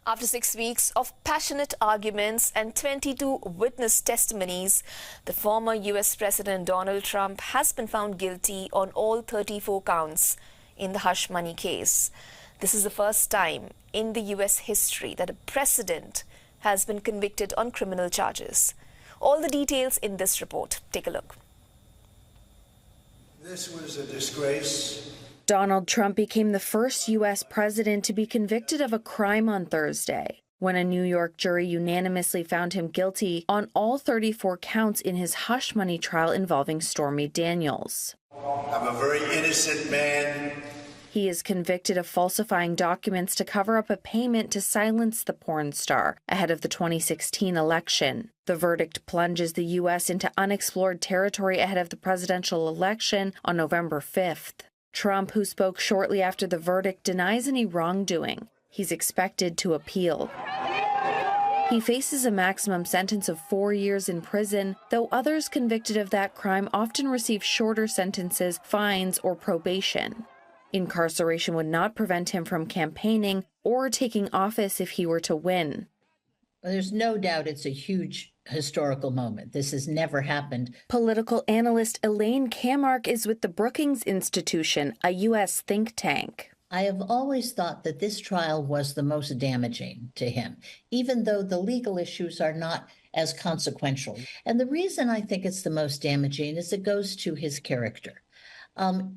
After 6 weeks of passionate arguments and 22 witness testimonies, the former U.S. President Donald Trump has been found guilty on all 34 counts in the hush money case. This is the first time in the U.S. history that a president has been convicted on criminal charges. All the details in this report. Take a look. This was a disgrace. Donald Trump became the first U.S. president to be convicted of a crime on Thursday, when a New York jury unanimously found him guilty on all 34 counts in his hush money trial involving Stormy Daniels. I'm a very innocent man. He is convicted of falsifying documents to cover up a payment to silence the porn star ahead of the 2016 election. The verdict plunges the U.S. into unexplored territory ahead of the presidential election on November 5th. Trump, who spoke shortly after the verdict, denies any wrongdoing. He's expected to appeal. He faces a maximum sentence of 4 years in prison, though others convicted of that crime often receive shorter sentences, fines, or probation. Incarceration would not prevent him from campaigning or taking office if he were to win. There's no doubt it's a huge historical moment. This has never happened. Political analyst Elaine Kamarck is with the Brookings Institution, a U.S. think tank. I have always thought that this trial was the most damaging to him, even though the legal issues are not as consequential. And the reason I think it's the most damaging is it goes to his character.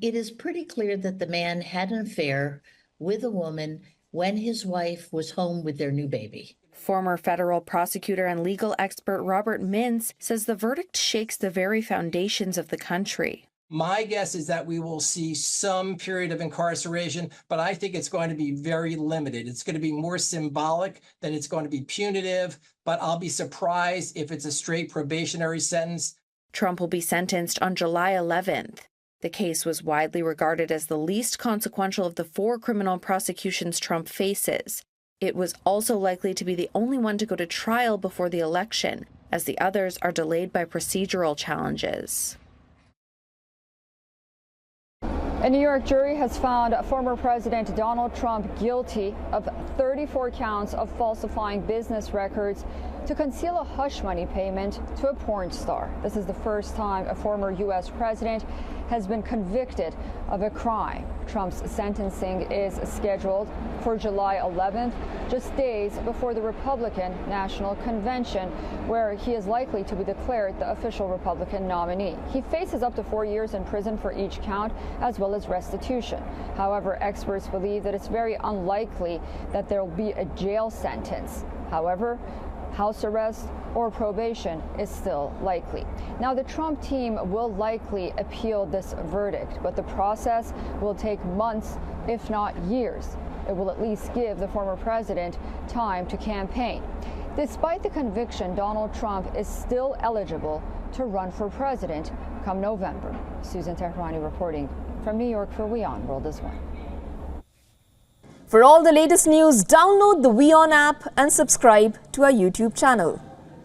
It is pretty clear that the man had an affair with a woman when his wife was home with their new baby. Former federal prosecutor and legal expert Robert Mintz says the verdict shakes the very foundations of the country. My guess is that we will see some period of incarceration, but I think it's going to be very limited. It's going to be more symbolic than it's going to be punitive, but I'll be surprised if it's a straight probationary sentence. Trump will be sentenced on July 11th. The case was widely regarded as the least consequential of the 4 criminal prosecutions Trump faces. It was also likely to be the only one to go to trial before the election, as the others are delayed by procedural challenges. A New York jury has found former President Donald Trump guilty of 34 counts of falsifying business records to conceal a hush money payment to a porn star. This is the first time a former U.S. president has been convicted of a crime. Trump's sentencing is scheduled for July 11th, just days before the Republican National Convention, where he is likely to be declared the official Republican nominee. He faces up to 4 years in prison for each count, as well as restitution. However, experts believe that it's very unlikely that there will be a jail sentence. However, house arrest or probation is still likely. Now, the Trump team will likely appeal this verdict, but the process will take months, if not years. It will at least give the former president time to campaign. Despite the conviction, Donald Trump is still eligible to run for president come November. Susan Tehrani reporting from New York for WION World is One. For all the latest news, download the WION app and subscribe to our YouTube channel.